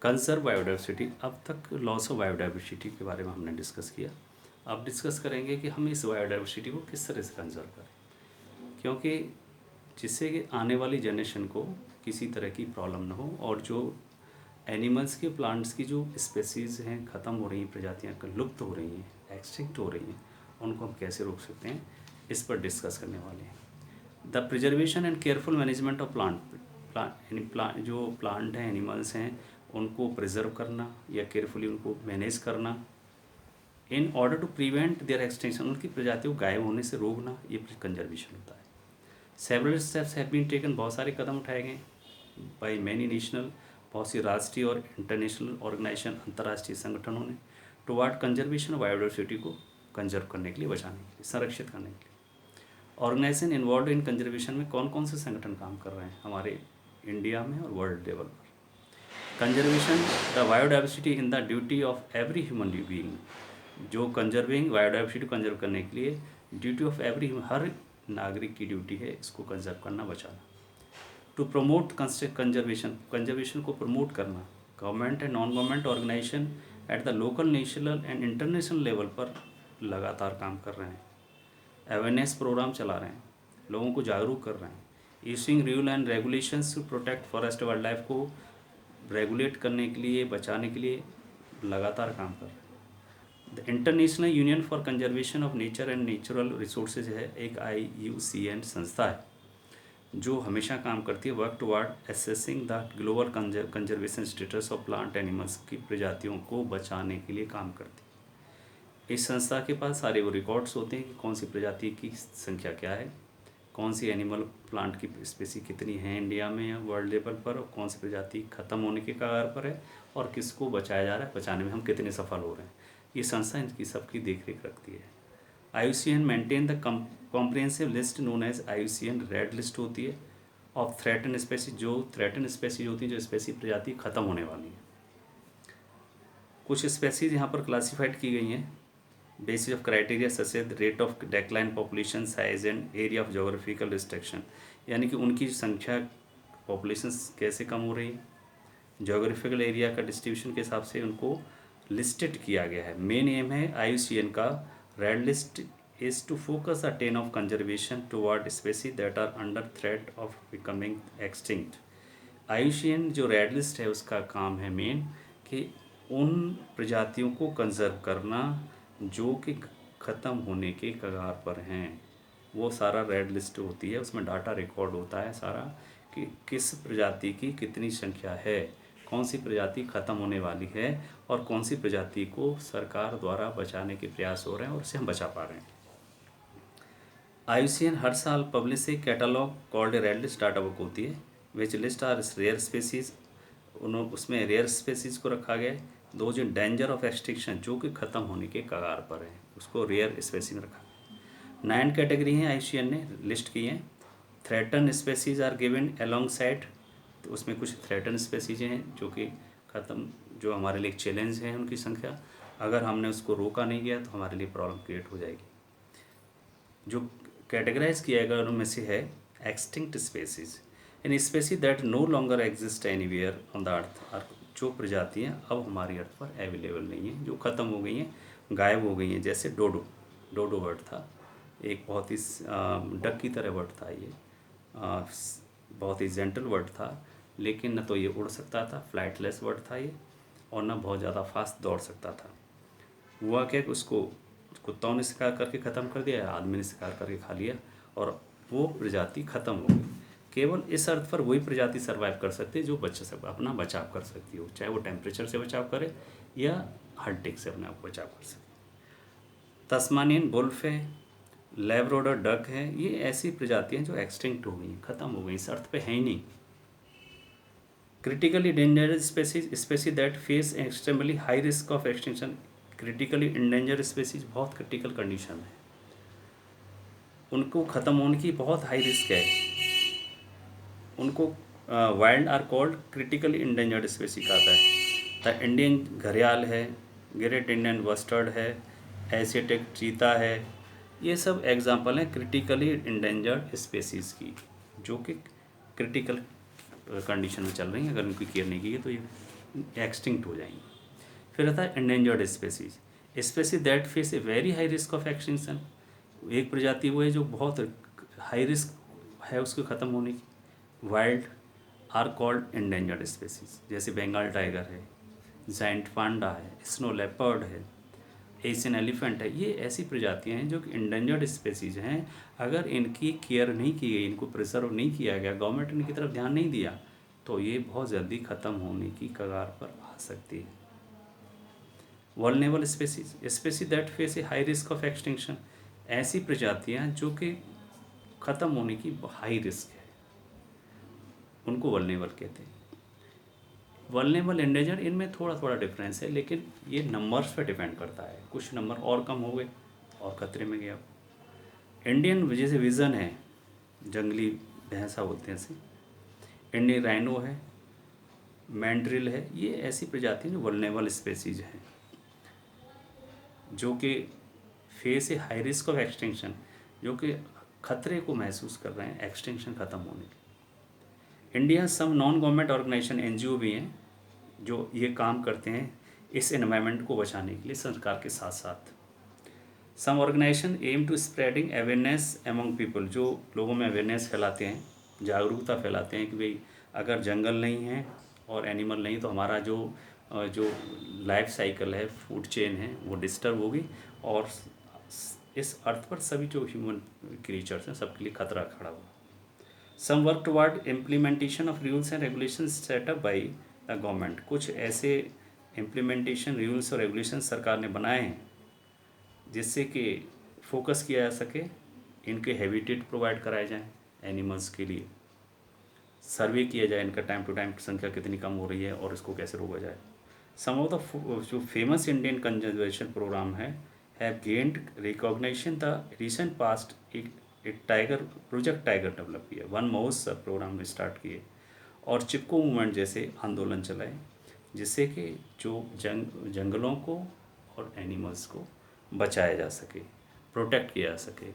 Conserve biodiversity. अब तक loss of biodiversity के बारे में हमने डिस्कस किया। अब डिस्कस करेंगे कि हम इस बायोडाइवर्सिटी को किस तरह से कंजर्व करें, क्योंकि जिससे कि आने वाली जनरेशन को किसी तरह की प्रॉब्लम ना हो, और जो एनिमल्स के प्लांट्स की जो स्पेसीज़ हैं ख़त्म हो रही हैं, प्रजातियाँ लुप्त हो रही हैं, एक्सटिंक्ट हो रही हैं, उनको हम कैसे रोक सकते हैं, इस पर डिस्कस करने वाले हैं। The preservation and careful management of plant जो प्लांट हैं, एनिमल्स हैं, उनको प्रिजर्व करना या केयरफुली उनको मैनेज करना in order to prevent their extension, उनकी प्रजातियों को गायब होने से रोकना, ये कंजर्वेशन होता है। Several steps have been taken, बहुत सारे कदम उठाए गए बाई मैनी नेशनल, बहुत सी राष्ट्रीय और इंटरनेशनल ऑर्गेनाइजेशन, अंतर्राष्ट्रीय संगठनों ने टुवार्ड कंजर्वेशन ऑफ बायोडाइवर्सिटी को कंजर्व करने के लिए, बचाने के लिए, संरक्षित करने के लिए। ऑर्गेनाइजेशन इन्वॉल्व इन कंजर्वेशन में कौन कौन से संगठन काम कर रहे हैं हमारे इंडिया में और वर्ल्ड लेवल पर। Conservation the biodiversity in the duty of every human being, जो कंजर्विंग बायोडाइवर्सिटी कंजर्व करने के लिए ड्यूटी ऑफ एवरी, हर नागरिक की ड्यूटी है इसको कंजर्व करना, बचाना। टू प्रमोट कंजर्वेशन को प्रमोट करना, government and non government organisation at the local, national and international level पर लगातार काम कर रहे हैं। अवेयरनेस प्रोग्राम चला रहे हैं, लोगों को जागरूक कर रहे हैं। Issuing rule and regulations to protect forest wild life को रेगुलेट करने के लिए, बचाने के लिए लगातार काम कर रहे हैं। The international union for conservation of nature and natural resources है, एक IUCN संस्था है जो हमेशा काम करती है work toward assessing the global conservation status of plant animals, की प्रजातियों को बचाने के लिए काम करती है। इस संस्था के पास सारे वो रिकॉर्ड्स होते हैं कि कौन सी प्रजाति की संख्या क्या है, कौन सी एनिमल प्लांट की स्पेसी कितनी है इंडिया में या वर्ल्ड लेवल पर, और कौन सी प्रजाति ख़त्म होने के कगार पर है, और किसको बचाया जा रहा है, बचाने में हम कितने सफल हो रहे हैं। ये संस्था इनकी सबकी देखरेख रखती है। IUCN maintain the comprehensive list known as IUCN red list होती है ऑफ थ्रेटन स्पेसीज, जो थ्रेटन स्पेसीज होती है, जो स्पेसी प्रजाति ख़त्म होने वाली है। कुछ स्पेसीज यहाँ पर क्लासीफाइड की गई हैं basis of criteria such as rate of decline, population size and area of geographical restriction, यानी कि उनकी संख्या, पॉपुलेशन कैसे कम हो रही है, जोग्राफिकल एरिया का डिस्ट्रीब्यूशन के हिसाब से उनको लिस्टेड किया गया है। मेन एम है IUCN का red list is to focus attention of conservation toward species that are under threat of becoming extinct. IUCN जो रेड लिस्ट है उसका काम है मेन कि उन प्रजातियों को कंजर्व करना जो कि ख़त्म होने के कगार पर हैं। वो सारा रेड लिस्ट होती है, उसमें डाटा रिकॉर्ड होता है सारा कि किस प्रजाति की कितनी संख्या है, कौन सी प्रजाति ख़त्म होने वाली है, और कौन सी प्रजाति को सरकार द्वारा बचाने के प्रयास हो रहे हैं और उसे हम बचा पा रहे हैं। IUCN हर साल publish a catalogue called red list data book होती है, which list are rare species, उसमें रेयर स्पेसीज को रखा गया है। दो जो डेंजर ऑफ एक्सटिंक्शन, जो कि ख़त्म होने के कगार पर है, उसको रेयर स्पेसी में रखा। 9 कैटेगरी हैं IUCN ने लिस्ट की हैं। Threaten species are given alongside, तो उसमें कुछ थ्रेटन स्पेसीज हैं जो कि ख़त्म, जो हमारे लिए एक चैलेंज है उनकी संख्या, अगर हमने उसको रोका नहीं गया तो हमारे लिए प्रॉब्लम क्रिएट हो जाएगी। जो कैटेगराइज किया गया उनमें से है extinct species, in species that no longer exist anywhere on the earth, जो प्रजातियाँ अब हमारी अर्थ पर अवेलेबल नहीं हैं, जो ख़त्म हो गई हैं, गायब हो गई हैं। जैसे डोडो बर्ड था, एक बहुत ही डक की तरह बर्ड था, ये बहुत ही जेंटल बर्ड था, लेकिन न तो ये उड़ सकता था, फ्लाइटलेस बर्ड था ये, और न बहुत ज़्यादा फास्ट दौड़ सकता था। हुआ क्या कि उसको कुत्ताओं ने शिकार करके ख़त्म कर दिया, आदमी ने शिकार करके खा लिया, और वो प्रजाति ख़त्म हो गई। केवल इस अर्थ पर वही प्रजाति सर्वाइव कर सकती है जो अपना बचाव कर सकती हो, चाहे वो टेम्परेचर से बचाव करे या हंटिंग से अपने आप को बचाव कर सकती। तस्मानियन वुल्फ है, लैब्राडोर डक है, ये ऐसी प्रजातियाँ जो एक्सटिंक्ट हो गई, ख़त्म हो गई, इस अर्थ पे है ही नहीं। Critically endangered species that face extremely high risk of extinction, critically endangered species बहुत क्रिटिकल कंडीशन है, उनको ख़त्म होने की बहुत हाई रिस्क है, उनको wild are called critically endangered species कहता है। द इंडियन घड़ियाल है, ग्रेट इंडियन बस्टर्ड है, एशियाटिक चीता है, ये सब एग्जाम्पल हैं क्रिटिकली इंडेंजर्ड स्पेसीज़ की, जो कि क्रिटिकल कंडीशन में चल रही हैं, अगर उनकी केयर नहीं की है तो ये एक्सटिंक्ट हो जाएंगी। फिर आता है endangered species, species that face a very high risk of extinction. एक प्रजाति वो है जो बहुत हाई रिस्क है उसके ख़त्म होने की। Wild are called endangered species, जैसे बंगाल टाइगर है, जाइंट पांडा है, स्नो लेपर्ड है, एशियन एलिफेंट है। ये ऐसी प्रजातियां हैं जो कि एंडेंजर्ड स्पेसीज हैं। अगर इनकी केयर नहीं की गई, इनको प्रिजर्व नहीं किया गया, गवर्नमेंट इनकी तरफ ध्यान नहीं दिया, तो ये बहुत जल्दी ख़त्म होने की कगार पर आ सकती है। Vulnerable species, species that face A high risk of extinction, ऐसी प्रजातियां जो कि ख़त्म होने की हाई रिस्क है, उनको वल्नरेबल कहते हैं। वल्नरेबल एंडेंजर, इनमें थोड़ा थोड़ा डिफरेंस है, लेकिन ये नंबर्स पे डिपेंड करता है। कुछ नंबर और कम हो गए और खतरे में गया। इंडियन जैसे विज़न है, जंगली भैंसा बोलते हैं इसे, इंडियन राइनो है, मैंड्रिल है, ये ऐसी प्रजाति जो वल्नरेबल स्पेसीज हैं, जो कि face A high risk of extinction, जो कि खतरे को महसूस कर रहे हैं एक्सटिंक्शन ख़त्म होने के। India some non government organisation NGO भी हैं जो ये काम करते हैं इस एनवायरनमेंट को बचाने के लिए सरकार के साथ साथ। Some organization aim to spreading awareness among people, जो लोगों में अवेयरनेस फैलाते हैं, जागरूकता फैलाते हैं कि भाई अगर जंगल नहीं है और एनिमल नहीं तो हमारा जो लाइफ साइकिल है, फूड चेन है, वो डिस्टर्ब होगी और इस अर्थ पर सभी जो ह्यूमन क्रीचर्स हैं सबके लिए खतरा खड़ा होगा। Some work toward implementation of rules and regulation set up by the government, कुछ ऐसे इम्प्लीमेंटेशन रूल्स और रेगुलेशन सरकार ने बनाए हैं जिससे कि फोकस किया जा सके, इनके हैबिटेट प्रोवाइड कराए जाएं एनिमल्स के लिए, सर्वे किया जाए इनका टाइम टू टाइम संख्या कितनी कम हो रही है और इसको कैसे रोका जाए। सम ऑफ द जो फेमस इंडियन कंजर्वेशन प्रोग्राम है have gained recognition the recent past. एक टाइगर प्रोजेक्ट टाइगर डेवलप किया, वन महोत्सव प्रोग्राम स्टार्ट किए और चिपको मूवमेंट जैसे आंदोलन चलाए, जिससे कि जो जंगलों को और एनिमल्स को बचाया जा सके, प्रोटेक्ट किया जा सके।